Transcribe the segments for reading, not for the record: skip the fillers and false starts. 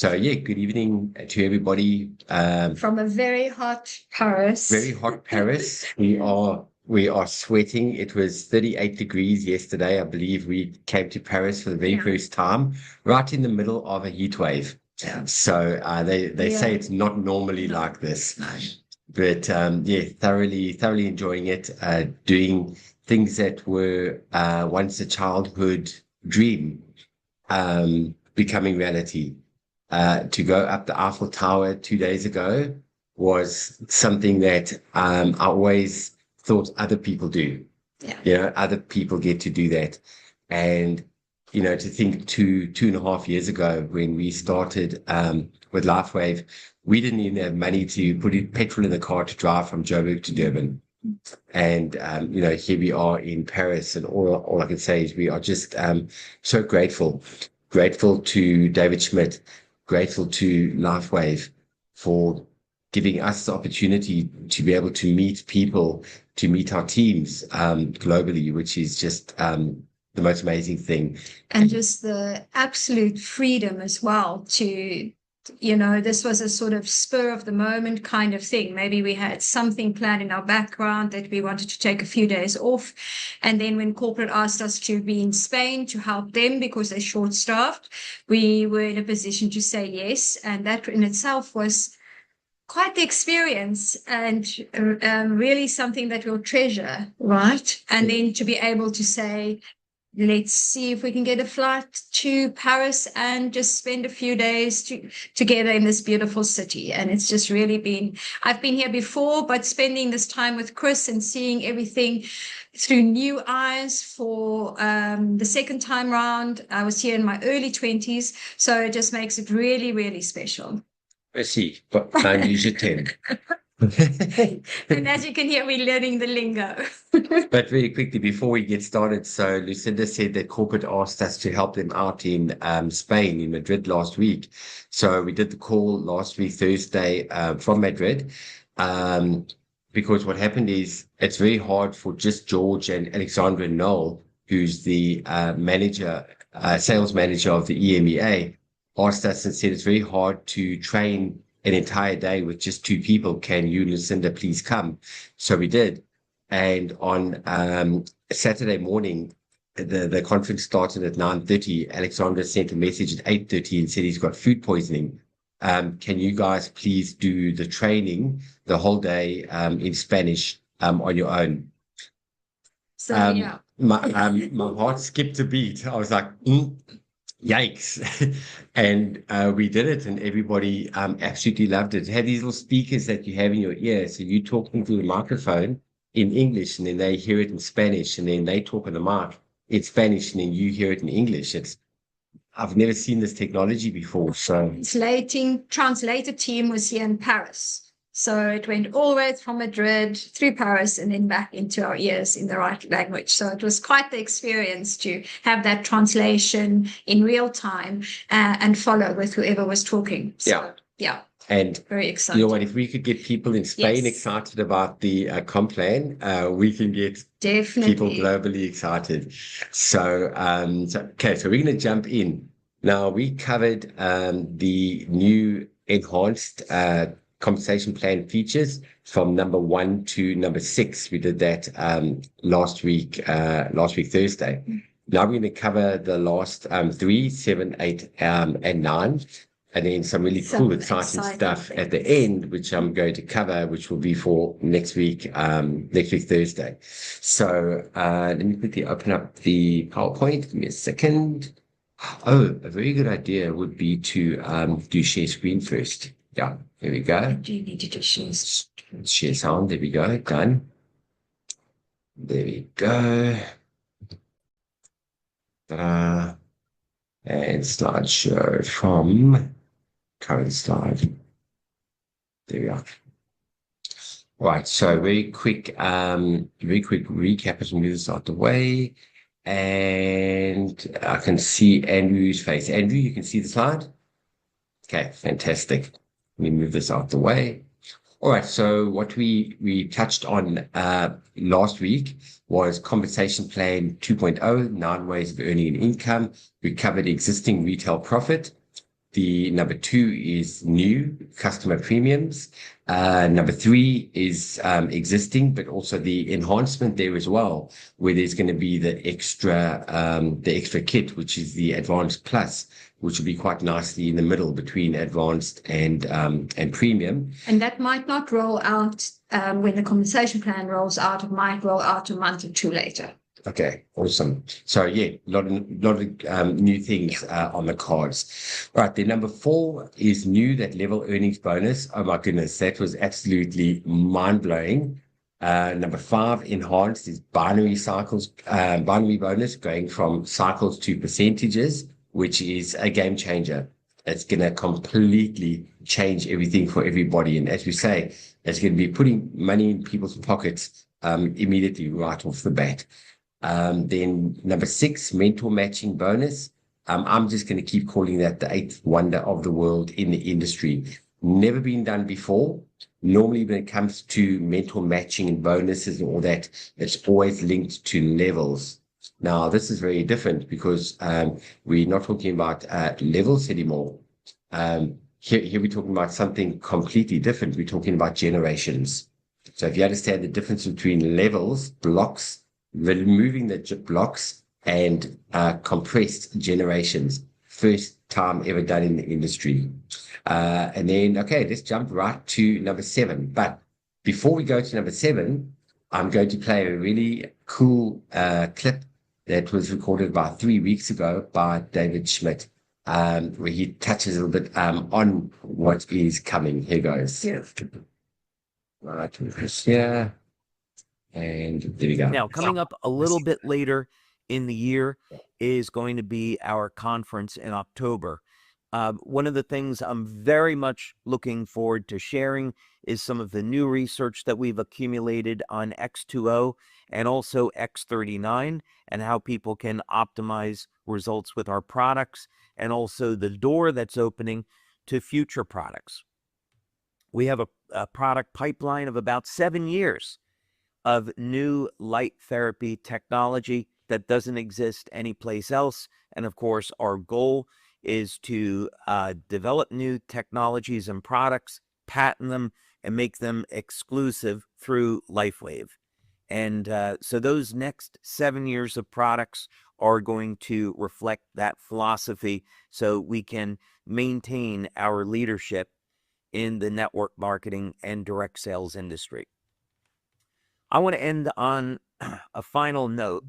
So yeah, good evening to everybody. From a very hot Paris. Very hot Paris. We are sweating. It was 38 degrees yesterday. I believe we came to Paris for the very first time, right in the middle of a heat wave. Yeah. So they say it's not normally like this. But yeah, thoroughly enjoying it. Doing things that were once a childhood dream, becoming reality. To go up the Eiffel Tower 2 days ago was something that I always thought other people do. Yeah. Other people get to do that. And, to think 2.5 years ago when we started with LifeWave, we didn't even have money to put petrol in the car to drive from Joburg to Durban. And, here we are in Paris, and all I can say is we are just so grateful to David Schmidt, grateful to LifeWave for giving us the opportunity to be able to meet people, to meet our teams globally, which is just the most amazing thing. And just the absolute freedom as well to, this was a sort of spur of the moment kind of thing. Maybe we had something planned in our background that we wanted to take a few days off. And then when corporate asked us to be in Spain to help them because they're short-staffed, we were in a position to say yes. And that in itself was quite the experience, and really something that we'll treasure, right? And then to be able to say, let's see if we can get a flight to Paris and just spend a few days together in this beautiful city. And it's just really I've been here before, but spending this time with Chris and seeing everything through new eyes for the second time round. I was here in my early 20s, so it just makes it really, really special. I see, but time use your 10. And as you can hear, we're learning the lingo. But very quickly, before we get started, so Lucinda said that corporate asked us to help them out in Spain, in Madrid last week. So we did the call last week, Thursday, from Madrid. Because what happened is it's very hard for just George and Alexandra and Noel, who's the sales manager of the EMEA, asked us and said it's very hard to train an entire day with just two people. Can you, Lucinda, please come? So we did. And on Saturday morning, the conference started at 9:30. Alexandra sent a message at 8:30 and said he's got food poisoning. Can you guys please do the training the whole day in Spanish on your own? So, yeah. My heart skipped a beat. I was like, yikes. And we did it, and everybody absolutely loved it. It had these little speakers that you have in your ear. So you talking through the microphone in English, and then they hear it in Spanish, and then they talk on the mic in Spanish, and then you hear it in English. I've never seen this technology before. So translator team was here in Paris. So it went all the way from Madrid through Paris and then back into our ears in the right language. So it was quite the experience to have that translation in real time and follow with whoever was talking. So, yeah. And very exciting. You know what? If we could get people in Spain excited about the comp plan, we can get people globally excited. So we're going to jump in. Now, we covered the new enhanced compensation plan features from number 1 to number 6. We did that last week Thursday. Now we're going to cover the last 3, 7, 8, and 9. And then some really cool, exciting stuff at the end, which I'm going to cover, which will be for next week Thursday. So let me quickly open up the PowerPoint. Give me a second. Oh, a very good idea would be to do share screen first. Yeah, here we go. Do you need to do share sound? There we go. Done. There we go. And slideshow from current slide. There we are. Right, so very quick recap as we move this out the way. And I can see Andrew's face. Andrew, you can see the slide? Okay, fantastic. Let me move this out the way. All right, so what we touched on last week was compensation plan 2.0, 9 ways of earning an income. We covered existing retail profit. The number 2 is new customer premiums. Number 3 is existing, but also the enhancement there as well, where there's going to be the extra kit, which is the Advanced Plus, which will be quite nicely in the middle between advanced and premium. And that might not roll out when the compensation plan rolls out. It might roll out a month or two later. Okay, awesome. So yeah, a lot of new things on the cards. Right, the number 4 is new, that level earnings bonus. Oh my goodness, that was absolutely mind-blowing. Number 5, enhanced, is binary bonus, going from cycles to percentages, which is a game changer. It's going to completely change everything for everybody. And as we say, it's going to be putting money in people's pockets immediately right off the bat. Then number 6, mentor matching bonus. I'm just going to keep calling that the 8th wonder of the world in the industry. Never been done before. Normally, when it comes to mentor matching and bonuses and all that, it's always linked to levels. Now, this is very different because we're not talking about levels anymore. Here we're talking about something completely different. We're talking about generations. So if you understand the difference between levels, blocks, removing the blocks, and compressed generations, first time ever done in the industry. And then, okay, let's jump right to number 7. But before we go to number 7, I'm going to play a really cool clip that was recorded about 3 weeks ago by David Schmidt, where he touches a little bit on what is coming. Here goes. Yeah. Right, here. And there we go. Now, coming up a little bit later in the year is going to be our conference in October. One of the things I'm very much looking forward to sharing is some of the new research that we've accumulated on X2O and also X39, and how people can optimize results with our products, and also the door that's opening to future products. We have a product pipeline of about 7 years of new light therapy technology that doesn't exist anyplace else. And of course, our goal is to develop new technologies and products, patent them, and make them exclusive through LifeWave. And so those next 7 years of products are going to reflect that philosophy, so we can maintain our leadership in the network marketing and direct sales industry. I want to end on a final note.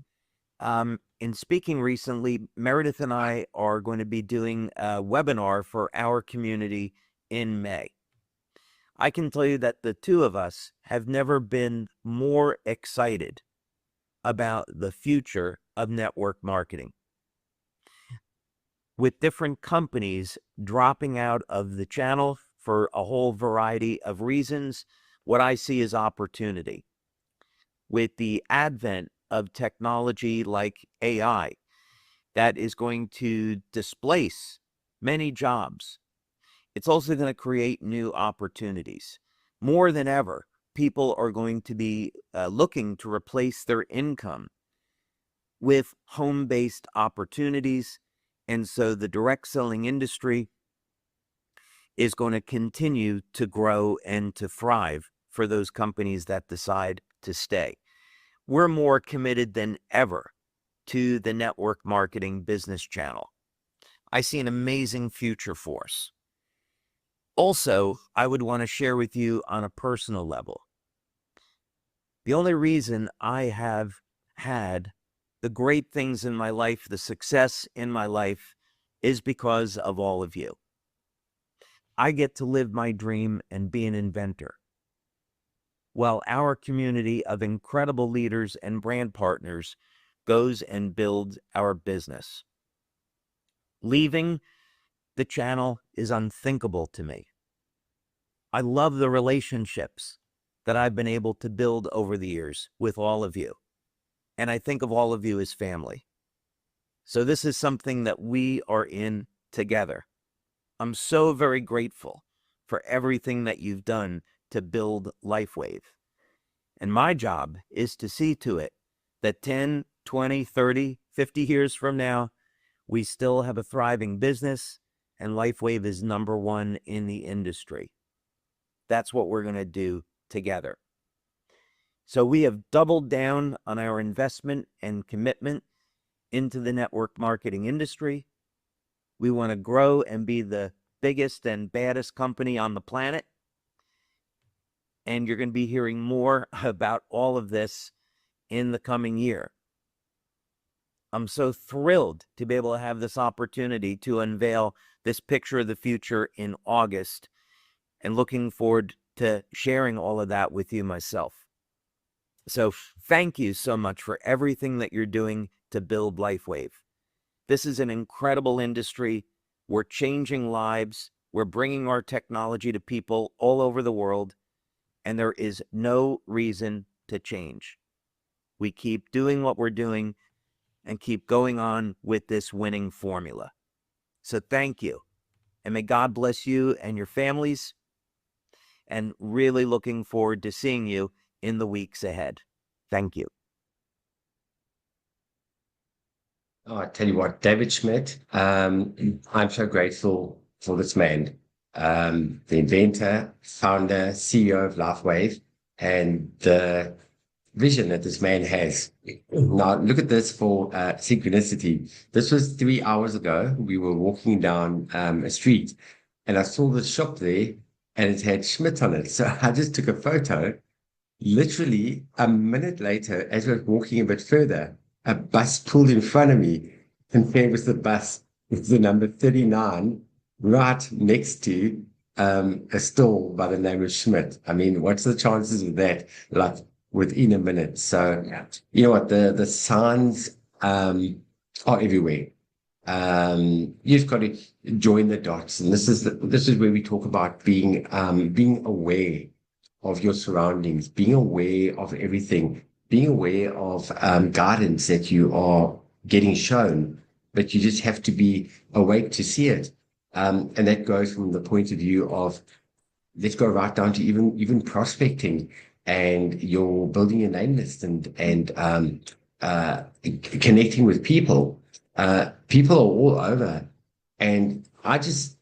In speaking recently, Meredith and I are going to be doing a webinar for our community in May. I can tell you that the two of us have never been more excited about the future of network marketing. With different companies dropping out of the channel for a whole variety of reasons, what I see is opportunity. With the advent of technology like AI, that is going to displace many jobs, it's also going to create new opportunities. More than ever, people are going to be looking to replace their income with home-based opportunities, and so the direct selling industry is going to continue to grow and to thrive for those companies that decide to stay. We're more committed than ever to the network marketing business channel. I see an amazing future for us. Also, I would want to share with you on a personal level. The only reason I have had the great things in my life, the success in my life, is because of all of you. I get to live my dream and be an inventor, while our community of incredible leaders and brand partners goes and builds our business. Leaving the channel is unthinkable to me. I love the relationships that I've been able to build over the years with all of you, and I think of all of you as family. So this is something that we are in together. I'm so very grateful for everything that you've done to build LifeWave. And my job is to see to it that 10, 20, 30, 50 years from now, we still have a thriving business and LifeWave is number one in the industry. That's what we're going to do together. So we have doubled down on our investment and commitment into the network marketing industry. We want to grow and be the biggest and baddest company on the planet. And you're going to be hearing more about all of this in the coming year. I'm so thrilled to be able to have this opportunity to unveil this picture of the future in August, and looking forward to sharing all of that with you myself. So thank you so much for everything that you're doing to build LifeWave. This is an incredible industry. We're changing lives. We're bringing our technology to people all over the world, and there is no reason to change. We keep doing what we're doing and keep going on with this winning formula. So thank you, and may God bless you and your families, and really looking forward to seeing you in the weeks ahead. Thank you. Oh, I tell you what, David Schmidt, I'm so grateful for this man, the inventor, founder, CEO of LifeWave, and the vision that this man has. Now, look at this for Synchronicity. This was 3 hours ago. We were walking down a street, and I saw the shop there, and it had Schmidt on it. So I just took a photo. Literally a minute later, as I was walking a bit further, a bus pulled in front of me, and there was the bus with the number 39 right next to a stall by the name of Schmidt. I mean, what's the chances of that? Like within a minute. So, you know what? The signs are everywhere. You've got to join the dots, and this is where we talk about being aware of your surroundings, being aware of everything, being aware of guidance that you are getting shown, but you just have to be awake to see it. And that goes from the point of view of, let's go right down to even prospecting, and you're building a name list and connecting with people. People are all over, and I just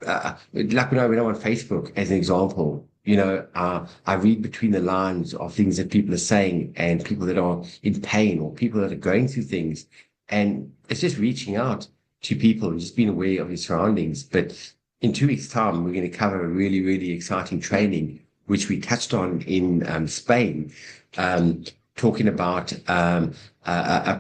like when I'm on Facebook, as an example. I read between the lines of things that people are saying, and people that are in pain or people that are going through things. And it's just reaching out to people and just being aware of your surroundings. But in 2 weeks' time, we're going to cover a really, really exciting training, which we touched on in Spain, talking about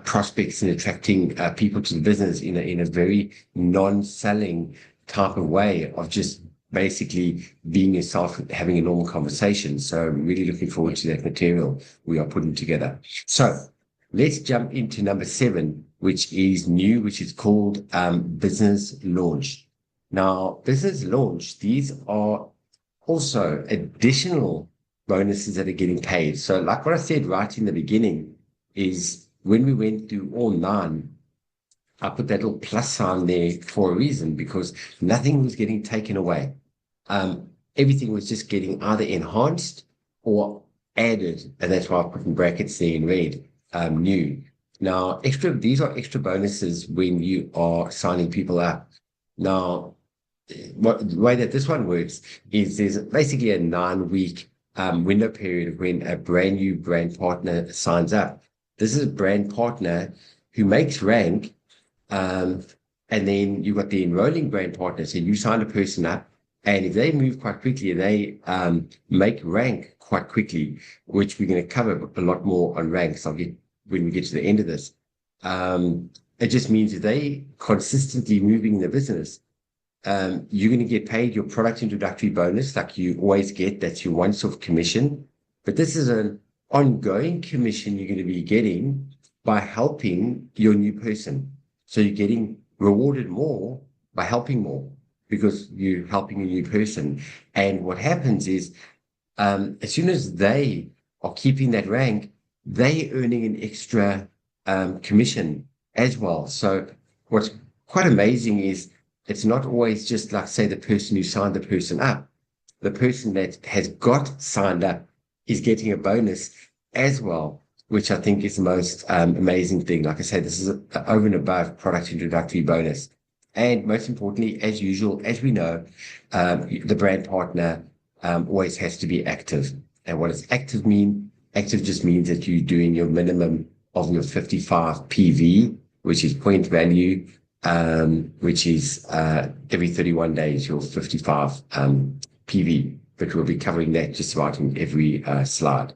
prospects and attracting people to the business in a very non-selling type of way of just basically being yourself, having a normal conversation. So really looking forward to that material we are putting together. So let's jump into number 7, which is new, which is called business launch. Now, business launch, these are also additional bonuses that are getting paid. So like what I said right in the beginning is when we went through all 9, I put that little plus sign there for a reason, because nothing was getting taken away. Everything was just getting either enhanced or added, and that's why I put in brackets there in red, new. Now, these are extra bonuses when you are signing people up. Now, the way that this one works is there's basically a 9-week window period when a brand new brand partner signs up. This is a brand partner who makes rank. And then you've got the enrolling brand partner. So you sign a person up, and if they move quite quickly and they make rank quite quickly, which we're going to cover a lot more on ranks, when we get to the end of this, it just means that they consistently moving the business. You're going to get paid your product introductory bonus, like you always get. That's your once-off commission. But this is an ongoing commission you're going to be getting by helping your new person. So you're getting rewarded more by helping more because you're helping a new person. And what happens is, as soon as they are keeping that rank, they're earning an extra commission as well. So what's quite amazing is it's not always just like, say, the person who signed the person up. The person that has got signed up is getting a bonus as well, which I think is the most amazing thing. Like I said, this is over and above product introductory bonus. And most importantly, as usual, as we know, the brand partner always has to be active. And what does active mean? Active just means that you're doing your minimum of your 55 PV, which is point value, which is every 31 days, your 55 PV. But we'll be covering that just about in every slide.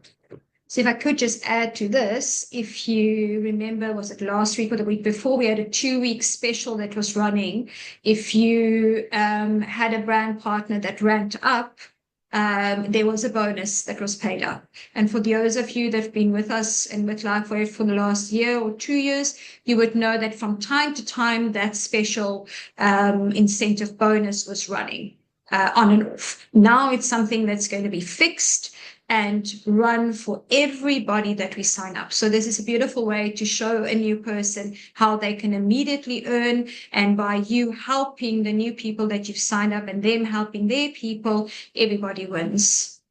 So if I could just add to this, if you remember, was it last week or the week before, we had a 2-week special that was running. If you had a brand partner that ranked up, there was a bonus that was paid out. And for those of you that have been with us and with LifeWave for the last year or 2 years, you would know that from time to time, that special incentive bonus was running on and off. Now it's something that's going to be fixed and run for everybody that we sign up. So this is a beautiful way to show a new person how they can immediately earn. And by you helping the new people that you've signed up and them helping their people, everybody wins.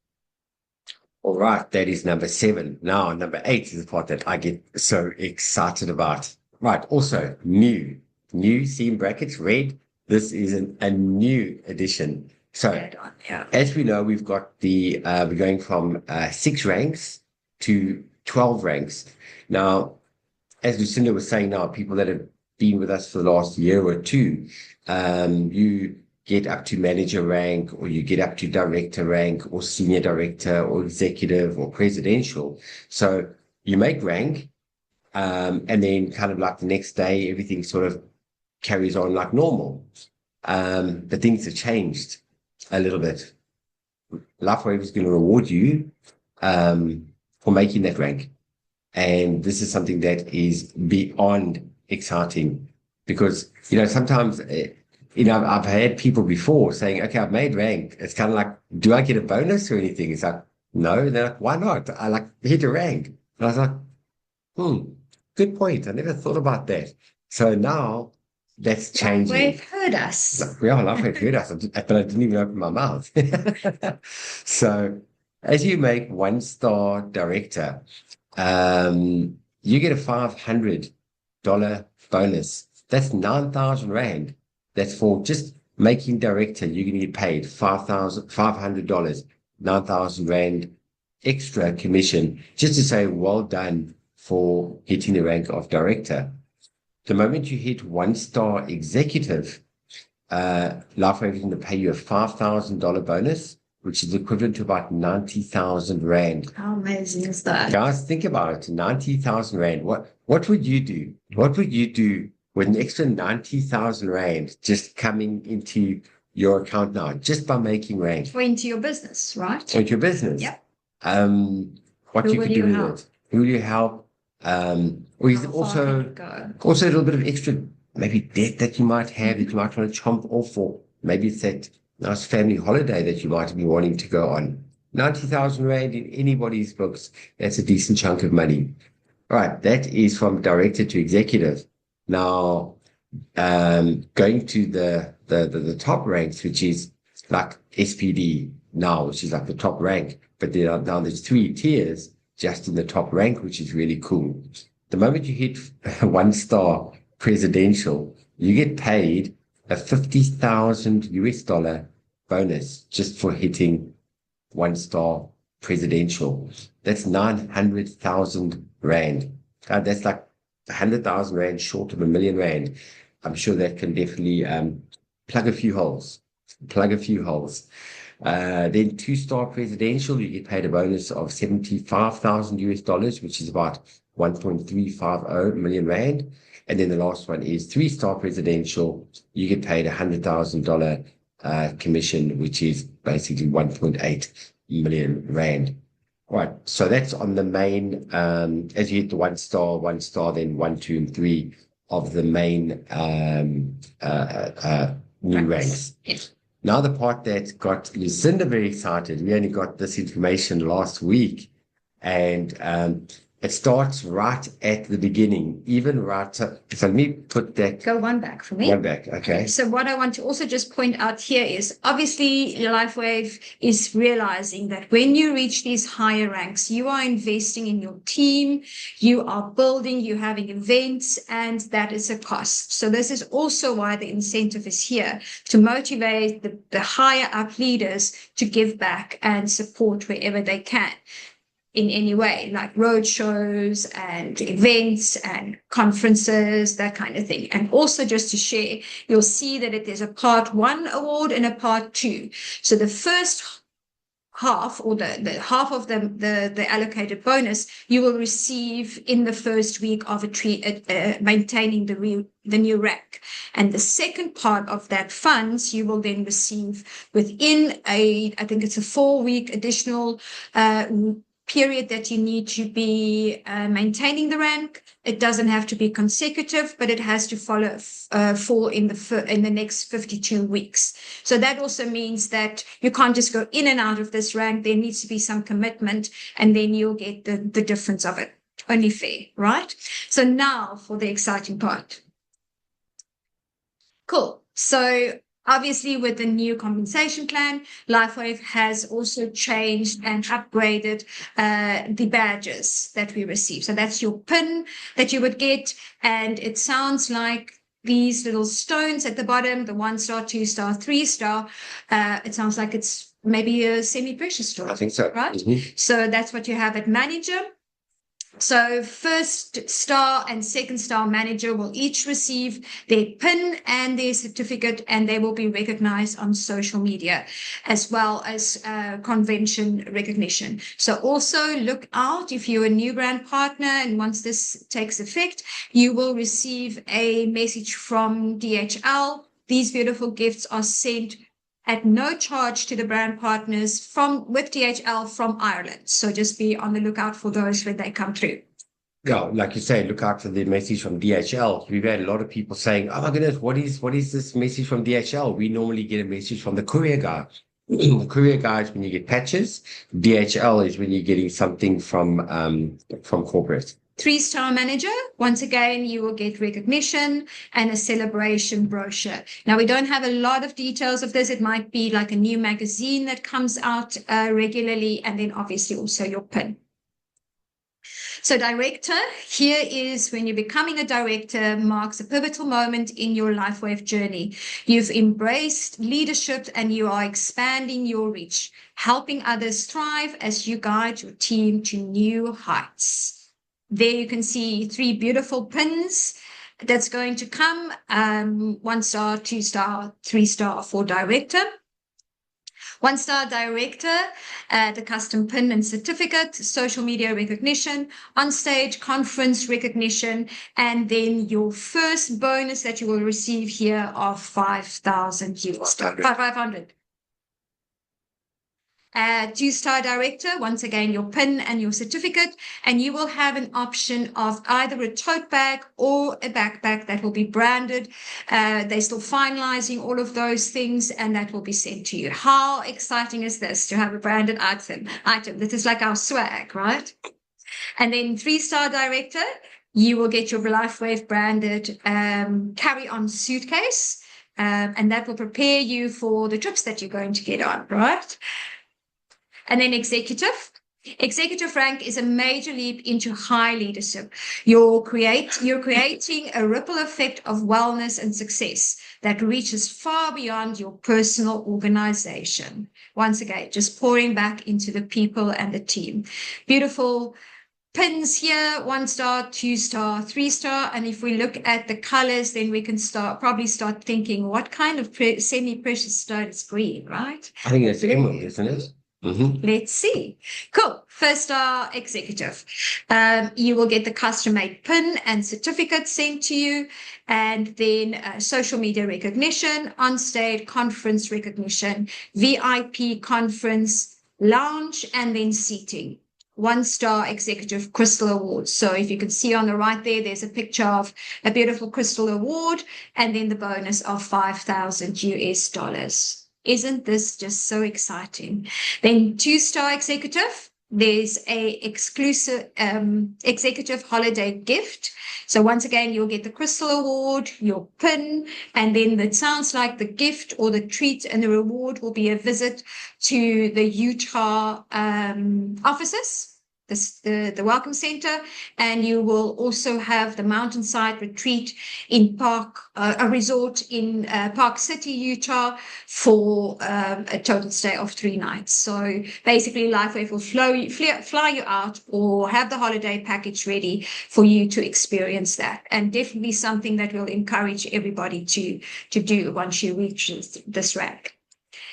All right, that is number 7. Now, number 8 is the part that I get so excited about. Right, also new, see in brackets, red. This is a new addition. So, as we know, we've got we're going from 6 ranks to 12 ranks. Now, as Lucinda was saying now, people that have been with us for the last year or 2, you get up to manager rank, or you get up to director rank, or senior director, or executive, or presidential. So you make rank, and then kind of like the next day, everything sort of carries on like normal. But things have changed a little bit. LifeWave is going to reward you for making that rank. And this is something that is beyond exciting, because, sometimes, I've had people before saying, okay, I've made rank. It's kind of like, do I get a bonus or anything? It's like, no. They're like, why not? I hit a rank. And I was like, good point. I never thought about that. So now, that's changing. LifeWave heard us. Yeah, LifeWave heard us, but I didn't even open my mouth. So, as you make 1-star director, you get a $500 bonus. That's 9,000 Rand. That's for just making director. You're going to get paid $500, 9,000 Rand extra commission, just to say well done for hitting the rank of director. The moment you hit 1-star executive, LifeWave is going to pay you a $5,000 bonus, which is equivalent to about 90,000 Rand. How amazing is that? Guys, think about it. 90,000 Rand. What would you do? What would you do with an extra 90,000 Rand just coming into your account now, just by making rank? Or into your business, right? Into your business. Yep. What you could do with it? Who will you help? Or is it also a little bit of extra, maybe debt that you might have, that you might want to chomp off, or maybe it's that nice family holiday that you might be wanting to go on. 90,000 Rand in anybody's books, that's a decent chunk of money. All right, that is from director to executive. Now, going to the top ranks, which is like SPD now, which is like the top rank, but there's 3 tiers just in the top rank, which is really cool. The moment you hit 1-star presidential, you get paid a $50,000 bonus just for hitting 1-star presidential. That's 900,000 Rand. That's like 100,000 Rand short of R1 million. I'm sure that can definitely plug a few holes. Then 2-star presidential, you get paid a bonus of $75,000, which is about 1.350 million Rand. And then the last one is 3-star presidential. You get paid $100,000 commission, which is basically 1.8 million Rand. All right. So that's on the main, as you hit the 1-star, then 1, 2, and 3 of the main new ranks. Yes. Now the part that got Lucinda very excited, we only got this information last week, and It starts right at the beginning, even right. So let me put that. Go one back for me. One back, okay. So what I want to also just point out here is obviously LifeWave is realizing that when you reach these higher ranks, you are investing in your team, you are building, you're having events, and that is a cost. So this is also why the incentive is here, to motivate the higher up leaders to give back and support wherever they can. In any way, like road shows and events and conferences, that kind of thing. And also just to share, you'll see that there's a part 1 award and a part 2. So the first half, or the half of the allocated bonus, you will receive in the first week of maintaining the new rank. And the second part of that funds you will then receive within I think it's a 4-week additional period that you need to be maintaining the rank. It doesn't have to be consecutive, but it has to fall in the next 52 weeks. So that also means that you can't just go in and out of this rank. There needs to be some commitment, and then you'll get the difference of it. Only fair, right? So now for the exciting part. Cool. So obviously, with the new compensation plan, LifeWave has also changed and upgraded the badges that we receive. So that's your pin that you would get. And it sounds like these little stones at the bottom, the 1-star, 2-star, 3-star. It sounds like it's maybe a semi-precious stone. I think so. Right? Mm-hmm. So that's what you have at manager. So 1st star and 2nd star manager will each receive their pin and their certificate, and they will be recognized on social media as well as convention recognition. So also look out if you're a new brand partner, and once this takes effect, you will receive a message from DHL. These beautiful gifts are sent at no charge to the brand partners with DHL from Ireland. So just be on the lookout for those when they come through. Yeah, like you say, look out for the message from DHL. We've had a lot of people saying, "Oh my goodness, what is this message from DHL?" We normally get a message from the courier guy. The courier guy is when you get patches. DHL is when you're getting something from corporate. 3-star manager, once again, you will get recognition and a celebration brochure. Now, we don't have a lot of details of this. It might be like a new magazine that comes out regularly, and then obviously also your pin. So director, here is when you're becoming a director, marks a pivotal moment in your LifeWave journey. You've embraced leadership and you are expanding your reach, helping others thrive as you guide your team to new heights. There you can see 3 beautiful pins that's going to come, 1-star, 2-star, 3-star for director. 1-star director, the custom pin and certificate, social media recognition, on-stage conference recognition, and then your first bonus that you will receive here of 5,000 US dollars. 500. 2-star director, once again, your pin and your certificate, and you will have an option of either a tote bag or a backpack that will be branded. They're still finalizing all of those things, and that will be sent to you. How exciting is this to have a branded item? This is like our swag, right? And then 3-star director, you will get your LifeWave branded carry-on suitcase, and that will prepare you for the trips that you're going to get on, right? And then executive. Executive rank is a major leap into high leadership. You're creating a ripple effect of wellness and success that reaches far beyond your personal organization. Once again, just pouring back into the people and the team. Beautiful pins here, 1-star, 2-star, 3-star. And if we look at the colors, then we can probably start thinking, what kind of semi-precious stone is green, right? I think it's emerald, isn't it? Mm-hmm. Let's see. Cool. 1-star executive. You will get the custom-made pin and certificate sent to you, and then social media recognition, on-stage conference recognition, VIP conference, lounge, and then seating. 1-star executive crystal award. So if you can see on the right there, there's a picture of a beautiful crystal award, and then the bonus of 5,000 US dollars. Isn't this just so exciting? Then 2-star executive, there's a exclusive executive holiday gift. So once again, you'll get the Crystal Award, your pin, and then it sounds like the gift or the treat and the reward will be a visit to the Utah offices, the Welcome Center, and you will also have the Mountainside Retreat in a resort in Park City, Utah, for a total stay of 3 nights. So basically, LifeWave will fly you out or have the holiday package ready for you to experience that, and definitely something that will encourage everybody to do once you reach this rank.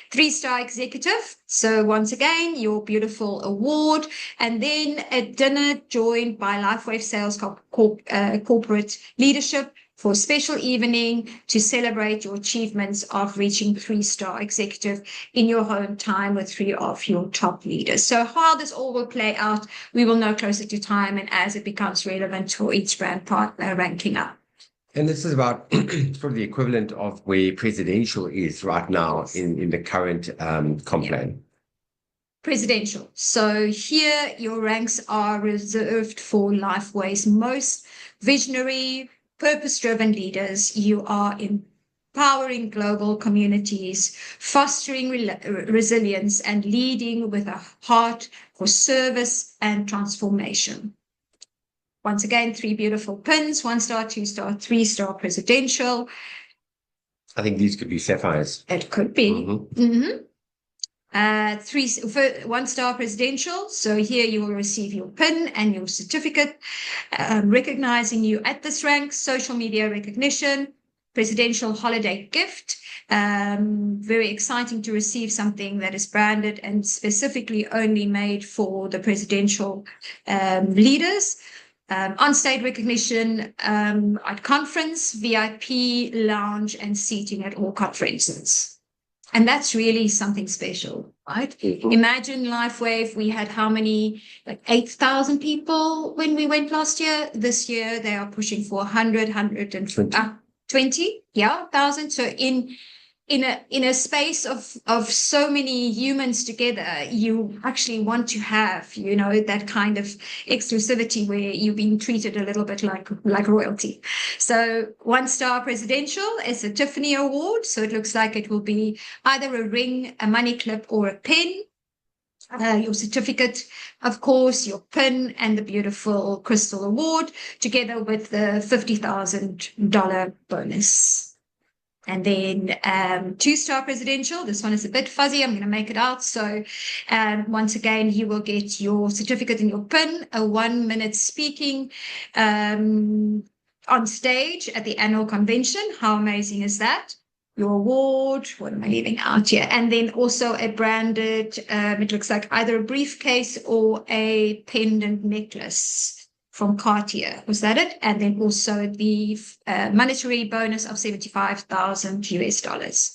3-star executive. So once again, your beautiful award, and then a dinner joined by LifeWave Sales corporate leadership for a special evening to celebrate your achievements of reaching 3-star executive in your home time with 3 of your top leaders. So how this all will play out, we will know closer to time and as it becomes relevant for each brand partner ranking up. And this is about sort of the equivalent of where presidential is right now in the current comp plan. Presidential. So here your ranks are reserved for LifeWave's most visionary, purpose-driven leaders. You are empowering global communities, fostering resilience, and leading with a heart for service and transformation. Once again, 3 beautiful pins, 1-star, 2-star, 3-star presidential. I think these could be sapphires. It could be. Mm-hmm. 1-star presidential. So here you will receive your pin and your certificate, recognizing you at this rank, social media recognition, presidential holiday gift. Very exciting to receive something that is branded and specifically only made for the presidential leaders. On-stage recognition at conference, VIP, lounge, and seating at all conferences. And that's really something special, right? Mm-hmm. Imagine LifeWave, we had how many, like 8,000 people when we went last year. This year, they are pushing for 120,000. So in a space of so many humans together, you actually want to have, that kind of exclusivity where you're being treated a little bit like royalty. So 1-star presidential is a Tiffany Award. So it looks like it will be either a ring, a money clip, or a pen. Your certificate, of course, your pin, and the beautiful Crystal Award, together with the $50,000 bonus. And then 2-star presidential. This one is a bit fuzzy. I'm going to make it out. So once again, you will get your certificate and your pin, a 1-minute speaking on stage at the annual convention. How amazing is that? Your award. What am I leaving out here? And then also a branded, it looks like either a briefcase or a pendant necklace from Cartier. Was that it? And then also the monetary bonus of $75,000.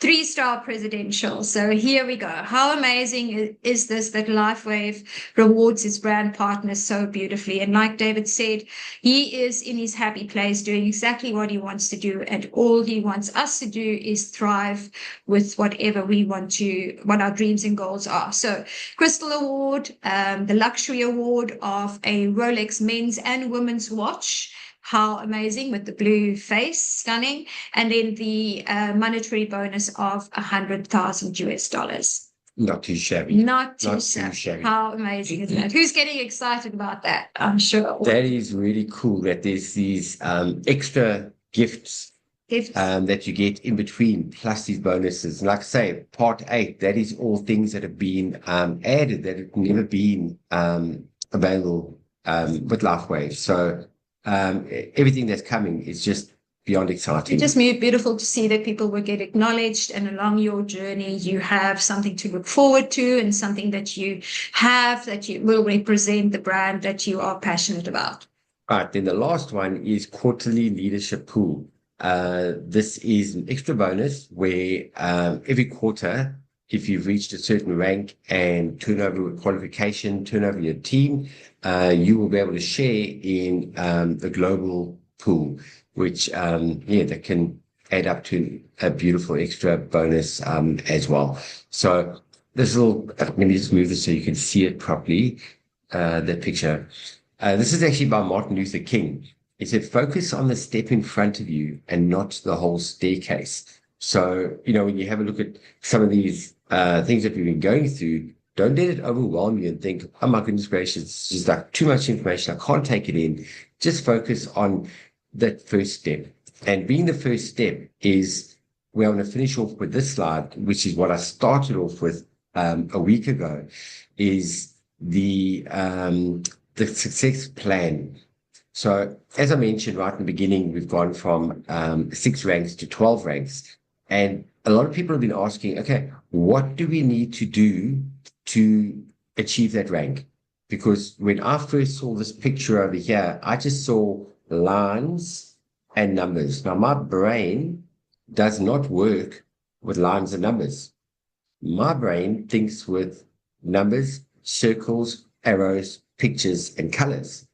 3-star presidential. So here we go. How amazing is this that LifeWave rewards its brand partners so beautifully? And like David said, he is in his happy place doing exactly what he wants to do. And all he wants us to do is thrive with whatever we want to, what our dreams and goals are. So Crystal Award, the luxury award of a Rolex men's and women's watch. How amazing, with the blue face, stunning. And then the monetary bonus of $100,000. Not too shabby. Not too shabby. How amazing is that? Who's getting excited about that? I'm sure. That is really cool that there's these extra gifts that you get in between, plus these bonuses. And like I say, part 8, that is all things that have been added that have never been available with LifeWave. So everything that's coming is just beyond exciting. It's just beautiful to see that people will get acknowledged, and along your journey you have something to look forward to and something that you have that you will represent the brand that you are passionate about. Right, then the last one is quarterly leadership pool. This is an extra bonus where every quarter, if you've reached a certain rank and turn over qualification, turn over your team, you will be able to share in the global pool, which that can add up to a beautiful extra bonus as well. So this little, let me just move this so you can see it properly, the picture. This is actually by Martin Luther King. It said, focus on the step in front of you and not the whole staircase. So, when you have a look at some of these things that we've been going through, don't let it overwhelm you and think, oh my goodness gracious, it's just like too much information. I can't take it in. Just focus on that first step. And being the first step is where I'm going to finish off with this slide, which is what I started off with a week ago, is the success plan. So as I mentioned right in the beginning, we've gone from 6 ranks to 12 ranks. And a lot of people have been asking, okay, what do we need to do to achieve that rank? Because when I first saw this picture over here, I just saw lines and numbers. Now, my brain does not work with lines and numbers. My brain thinks with numbers, circles, arrows, pictures, and colors.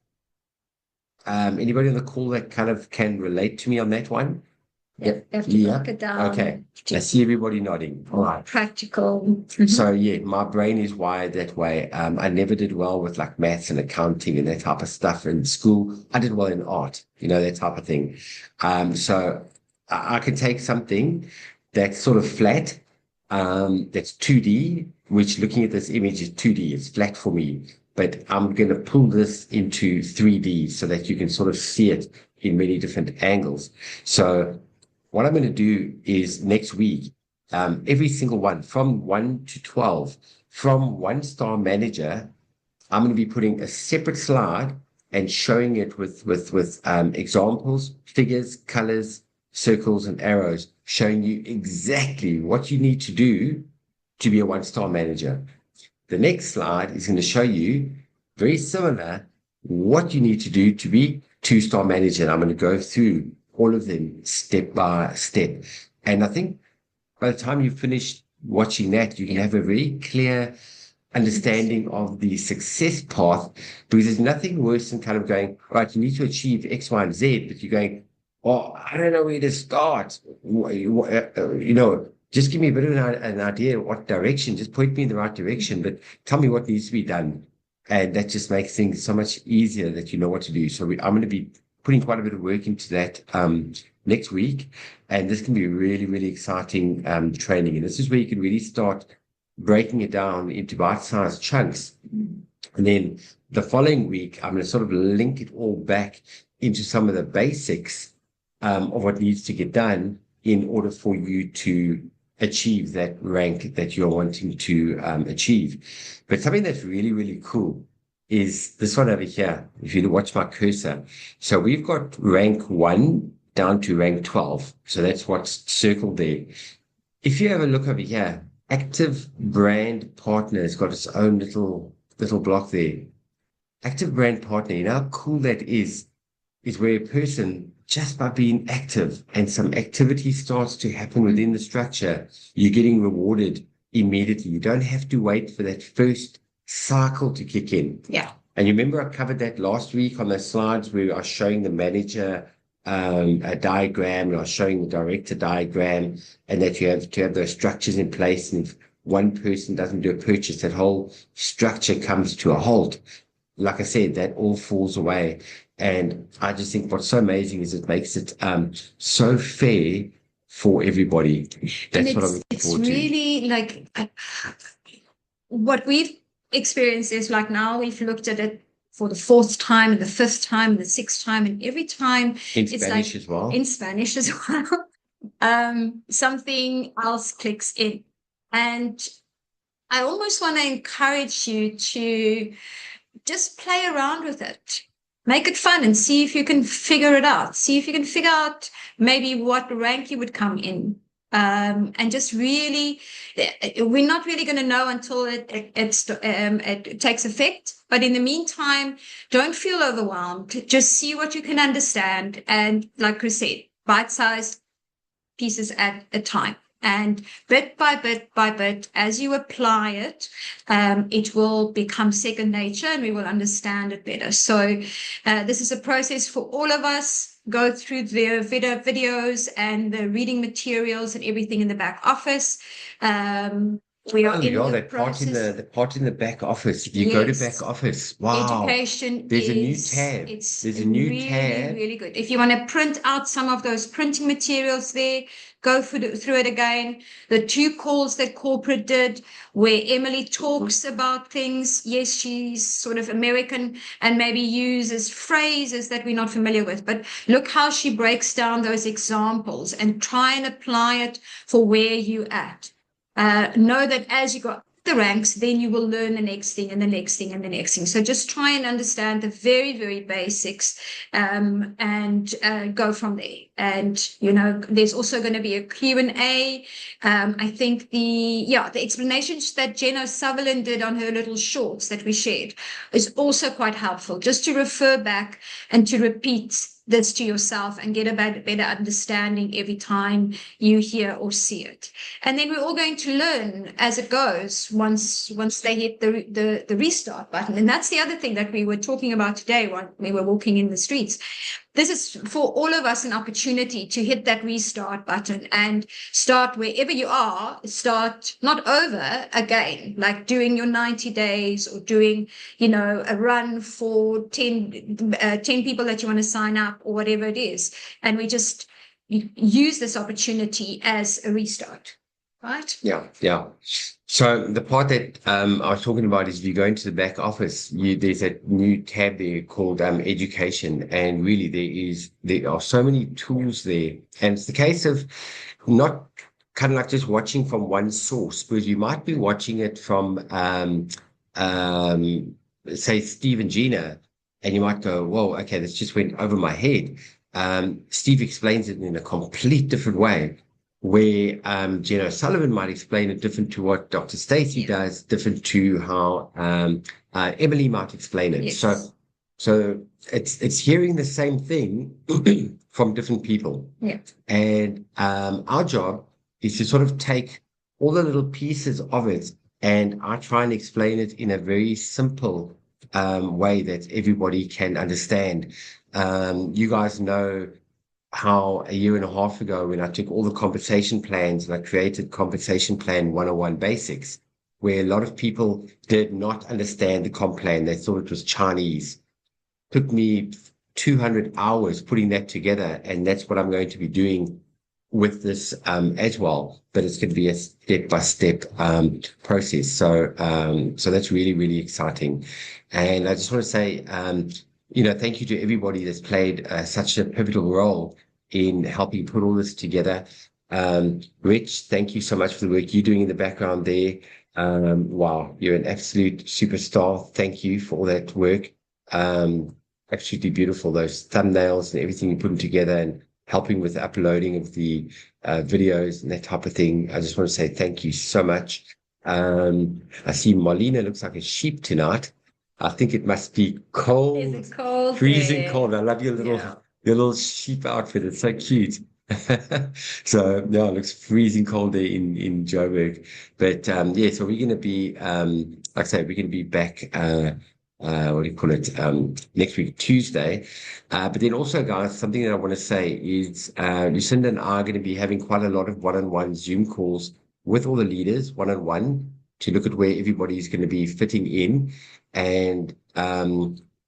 Anybody on the call that kind of can relate to me on that one? Yep. You have to break it down. Okay. I see everybody nodding. All right. Practical. Mm-hmm. So yeah, my brain is wired that way. I never did well with like maths and accounting and that type of stuff in school. I did well in art, that type of thing. So I can take something that's sort of flat, that's 2D, which looking at this image is 2D. It's flat for me, but I'm going to pull this into 3D so that you can sort of see it in many different angles. So what I'm going to do is next week, every single one from 1 to 12, from 1-star manager, I'm going to be putting a separate slide and showing it with examples, figures, colors, circles, and arrows, showing you exactly what you need to do to be a 1-star manager. The next slide is going to show you very similar what you need to do to be 2-star manager. And I'm going to go through all of them step by step. And I think by the time you've finished watching that, you can have a very clear understanding of the success path, because there's nothing worse than kind of going, right, you need to achieve X, Y, and Z, but you're going, oh, I don't know where to start. Just give me a bit of an idea of what direction, just point me in the right direction, but tell me what needs to be done. And that just makes things so much easier that you know what to do. So I'm going to be putting quite a bit of work into that next week. And this can be really, really exciting training. And this is where you can really start breaking it down into bite-sized chunks. And then the following week, I'm going to sort of link it all back into some of the basics of what needs to get done in order for you to achieve that rank that you're wanting to achieve. But something that's really, really cool is this one over here. If you watch my cursor. So we've got rank 1 down to rank 12. So that's what's circled there. If you have a look over here, active brand partner has got its own little block there. Active brand partner, you know how cool that is where a person, just by being active and some activity starts to happen within the structure, you're getting rewarded immediately. You don't have to wait for that first cycle to kick in. Yeah. And you remember I covered that last week on the slides where I was showing the manager a diagram, and I was showing the director diagram, and that you have to have those structures in place. And if one person doesn't do a purchase, that whole structure comes to a halt. Like I said, that all falls away. And I just think what's so amazing is it makes it so fair for everybody. That's what I'm looking forward to. It's really like what we've experienced is like now we've looked at it for the 4th time and the 5th time and the 6th time, and every time in Spanish as well. In Spanish as well. Something else clicks in. And I almost want to encourage you to just play around with it. Make it fun and see if you can figure it out. See if you can figure out maybe what rank you would come in. And just really, we're not really going to know until it takes effect. But in the meantime, don't feel overwhelmed. Just see what you can understand. And like Chris said, bite-sized pieces at a time. And bit by bit, as you apply it, it will become second nature and we will understand it better. So this is a process for all of us. Go through the videos and the reading materials and everything in the back office. We are in the that process. the part in the back office. If you go to back office, wow. Education There's a new is, tab. it's There's a new really, tab. really good. If you want to print out some of those printing materials there, go through it again. The 2 calls that corporate did, where Emily talks about things. Yes, she's sort of American and maybe uses phrases that we're not familiar with, but look how she breaks down those examples and try and apply it for where you're at. Know that as you go the ranks, then you will learn the next thing and the next thing and the next thing. So just try and understand the very, very basics, and go from there. And, there's also going to be a Q&A. I think the explanations that Jen O'Sutherland did on her little shorts that we shared is also quite helpful, just to refer back and to repeat this to yourself and get a better understanding every time you hear or see it. And then we're all going to learn as it goes once they hit the restart button. And that's the other thing that we were talking about today when we were walking in the streets. This is for all of us an opportunity to hit that restart button and start wherever you are, start not over again, like doing your 90 days or doing, a run for 10 people that you want to sign up or whatever it is. And we just use this opportunity as a restart. Right? Yeah. So the part that I was talking about is if you go into the back office, there's a new tab there called education, and really there are so many tools there, and it's the case of not kind of like just watching from one source, because you might be watching it from say Steve and Gina, and you might go, "Whoa, okay, this just went over my head." Steve explains it in a complete different way, where Jen O'Sullivan might explain it different to what Dr. Stacey does, different to how Emily might explain it. Yes. So it's hearing the same thing from different people. Yeah. And our job is to sort of take all the little pieces of it, and I try and explain it in a very simple way that everybody can understand. You guys know how a year and a half ago, when I took all the compensation plans and I created Compensation Plan 101 Basics, where a lot of people did not understand the comp plan. They thought it was Chinese. Took me 200 hours putting that together, and that's what I'm going to be doing with this as well. But it's going to be a step-by-step process. So that's really, really exciting. And I just want to say, thank you to everybody that's played such a pivotal role in helping put all this together. Rich, thank you so much for the work you're doing in the background there. Wow, you're an absolute superstar. Thank you for all that work. Absolutely beautiful, those thumbnails and everything you're putting together, and helping with the uploading of the videos and that type of thing. I just want to say thank you so much. I see Marlena looks like a sheep tonight. I think it must be cold. Is it cold? Freezing cold. I love your little sheep outfit. It's so cute. So it looks freezing cold there in Joburg. But so we're going to be, like I say, we're going to be back, what do you call it, next week, Tuesday. But then also, guys, something that I want to say is Lucinda and I are going to be having quite a lot of one-on-one Zoom calls with all the leaders, one-on-one, to look at where everybody is going to be fitting in. And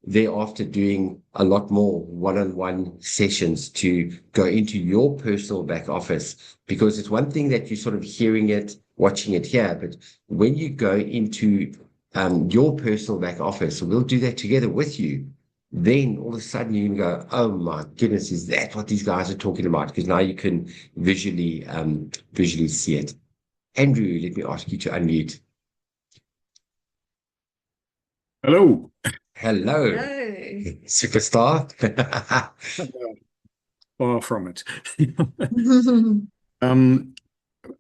thereafter doing a lot more one-on-one sessions to go into your personal back office, because it's one thing that you're sort of hearing it, watching it here, but when you go into your personal back office, so we'll do that together with you, then all of a sudden you can go, oh my goodness, is that what these guys are talking about? Because now you can visually see it. Andrew, let me ask you to unmute. Hello. Hello. Superstar. Far from it.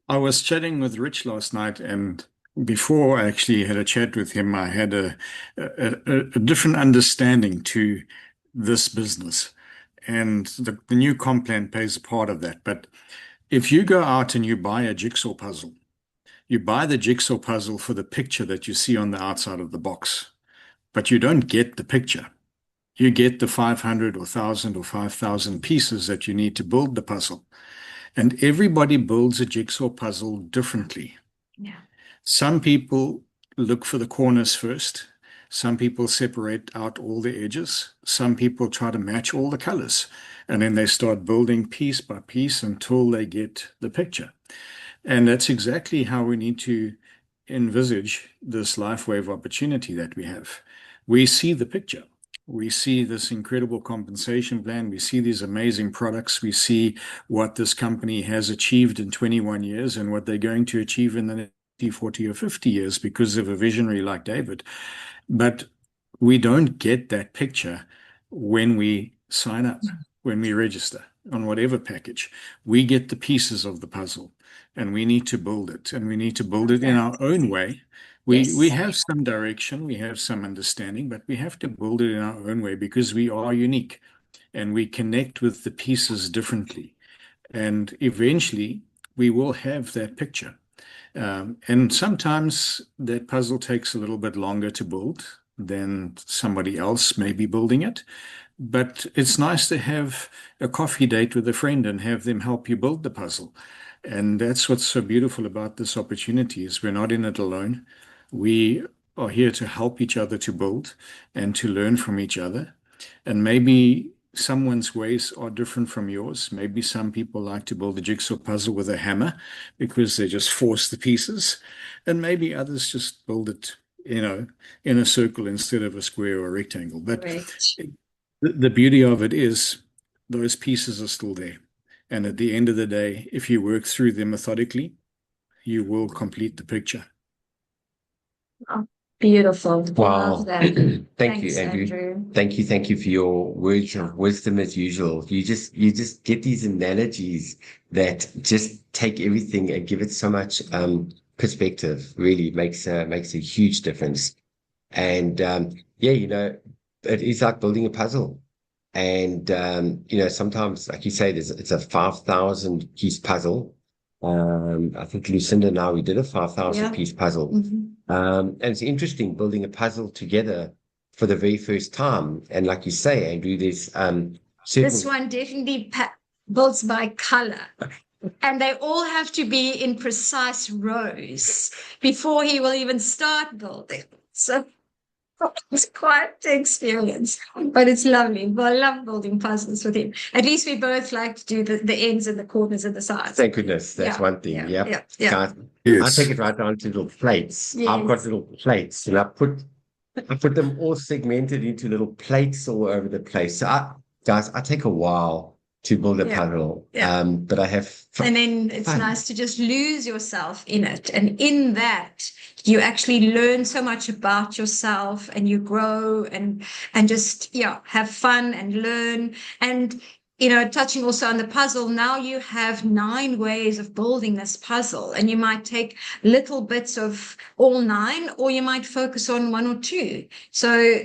I was chatting with Rich last night, and before I actually had a chat with him, I had a different understanding to this business. And the new comp plan plays a part of that. But if you go out and you buy a jigsaw puzzle, you buy the jigsaw puzzle for the picture that you see on the outside of the box. But you don't get the picture. You get the 500 or 1,000 or 5,000 pieces that you need to build the puzzle. And everybody builds a jigsaw puzzle differently. Yeah. Some people look for the corners first. Some people separate out all the edges. Some people try to match all the colors. And then they start building piece by piece until they get the picture. And that's exactly how we need to envisage this LifeWave opportunity that we have. We see the picture. We see this incredible compensation plan. We see these amazing products. We see what this company has achieved in 21 years and what they're going to achieve in the 40 or 50 years because of a visionary like David. But we don't get that picture when we sign up, when we register on whatever package. We get the pieces of the puzzle and we need to build it, and we need to build it in our own way. We have some direction, we have some understanding, but we have to build it in our own way because we are unique and we connect with the pieces differently. And eventually we will have that picture. And sometimes that puzzle takes a little bit longer to build than somebody else may be building it. But it's nice to have a coffee date with a friend and have them help you build the puzzle. And that's what's so beautiful about this opportunity is we're not in it alone. We are here to help each other to build and to learn from each other. And maybe someone's ways are different from yours. Maybe some people like to build a jigsaw puzzle with a hammer because they just force the pieces. And maybe others just build it, in a circle instead of a square or a rectangle. But the beauty of it is those pieces are still there. And at the end of the day, if you work through them methodically, you will complete the picture. Oh, beautiful. Wow. Love that. Thank Thanks, you, Andrew. Andrew. Thank you for your words of wisdom as usual. You just get these analogies that just take everything and give it so much perspective. Really makes a huge difference. And it is like building a puzzle. And sometimes, like you say, it's a 5,000 piece puzzle. I think Lucinda and I, we did a 5,000 piece puzzle. Mm-hmm. And it's interesting building a puzzle together for the very first time. And like you say, Andrew, there's this one definitely builds by color. And they all have to be in precise rows before he will even start building. So it's quite the experience, but it's lovely. Well, I love building puzzles with him. At least we both like to do the ends and the corners and the sides. Thank goodness. That's one thing. Yeah. Yeah. I take it right down to little plates. Yes. I've got little plates and I put them all segmented into little plates all over the place. So I take a while to build a puzzle. But I have fun. And then it's nice to just lose yourself in it. And in that, you actually learn so much about yourself and you grow and just, have fun and learn. And, touching also on the puzzle, now you have 9 ways of building this puzzle. And you might take little bits of all 9, or you might focus on 1 or 2. So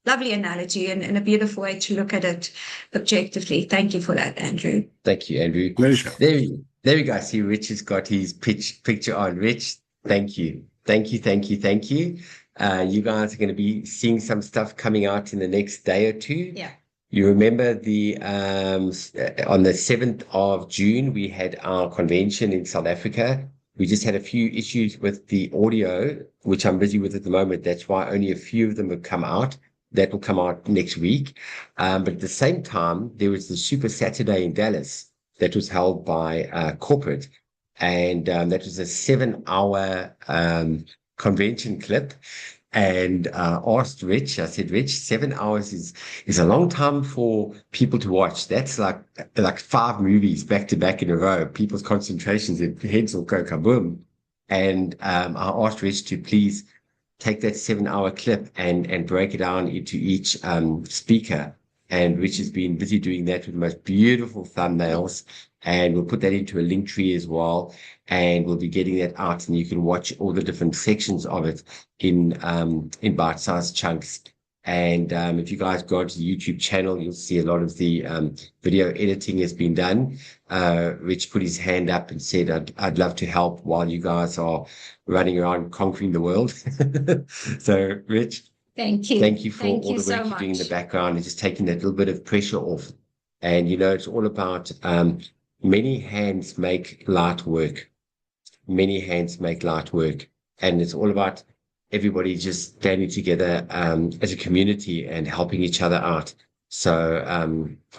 lovely analogy and a beautiful way to look at it objectively. Thank you for that, Andrew. Thank you, Andrew. Pleasure. There we go. See, Rich has got his picture on. Rich, thank you. Thank you. You guys are going to be seeing some stuff coming out in the next day or 2. Yeah. You remember on the 7th of June, we had our convention in South Africa. We just had a few issues with the audio, which I'm busy with at the moment. That's why only a few of them have come out. That will come out next week. But at the same time, there was the Super Saturday in Dallas that was held by corporate. And that was a 7-hour convention clip. And asked Rich, I said, Rich, 7 hours is a long time for people to watch. That's like 5 movies back to back in a row. People's concentrations, their heads will go kaboom. And I asked Rich to please take that 7-hour clip and break it down into each speaker. And Rich has been busy doing that with the most beautiful thumbnails. And we'll put that into a link tree as well. And we'll be getting that out, and you can watch all the different sections of it in bite-sized chunks. And if you guys go onto the YouTube channel, you'll see a lot of the video editing has been done. Rich put his hand up and said, I'd love to help while you guys are running around conquering the world. So, Rich, thank you. Thank you for all the work you're doing in the background and just taking that little bit of pressure off. And, it's all about many hands make light work. Many hands make light work. And it's all about everybody just standing together as a community and helping each other out. So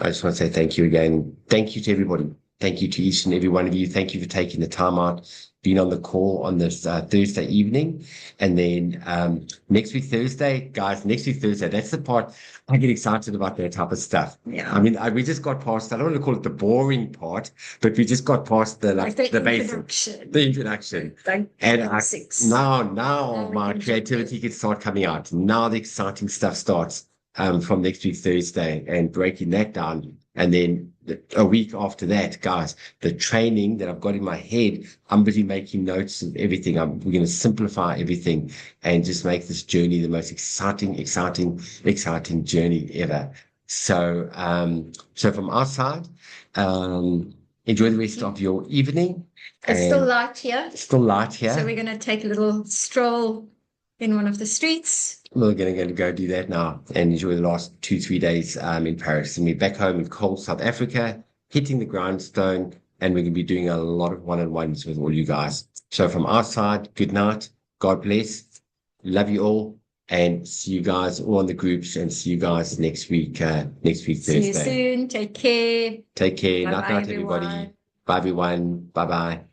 I just want to say thank you again. Thank you to everybody. Thank you to each and every one of you. Thank you for taking the time out, being on the call on this Thursday evening. And then next week, Thursday, guys, that's the part I get excited about, that type of stuff. Yeah. I mean, we just got past, I don't want to call it the boring part, but we just got past the basics, the introduction. Now my creativity can start coming out. Now the exciting stuff starts from next week, Thursday, and breaking that down. And then a week after that, guys, the training that I've got in my head, I'm busy making notes of everything. We're going to simplify everything and just make this journey the most exciting journey ever. So, so from our side, enjoy the rest of your evening. It's still light here. So we're going to take a little stroll in one of the streets. We're going to go do that now and enjoy the last 2-3 days in Paris. And we're back home in cold South Africa, hitting the grindstone, and we're going to be doing a lot of one-on-ones with all you guys. So from our side, good night. God bless. Love you all. And see you guys all on the groups, and see you guys next week Thursday. See you soon. Take care. Night, everybody. Bye, everyone. Bye-bye.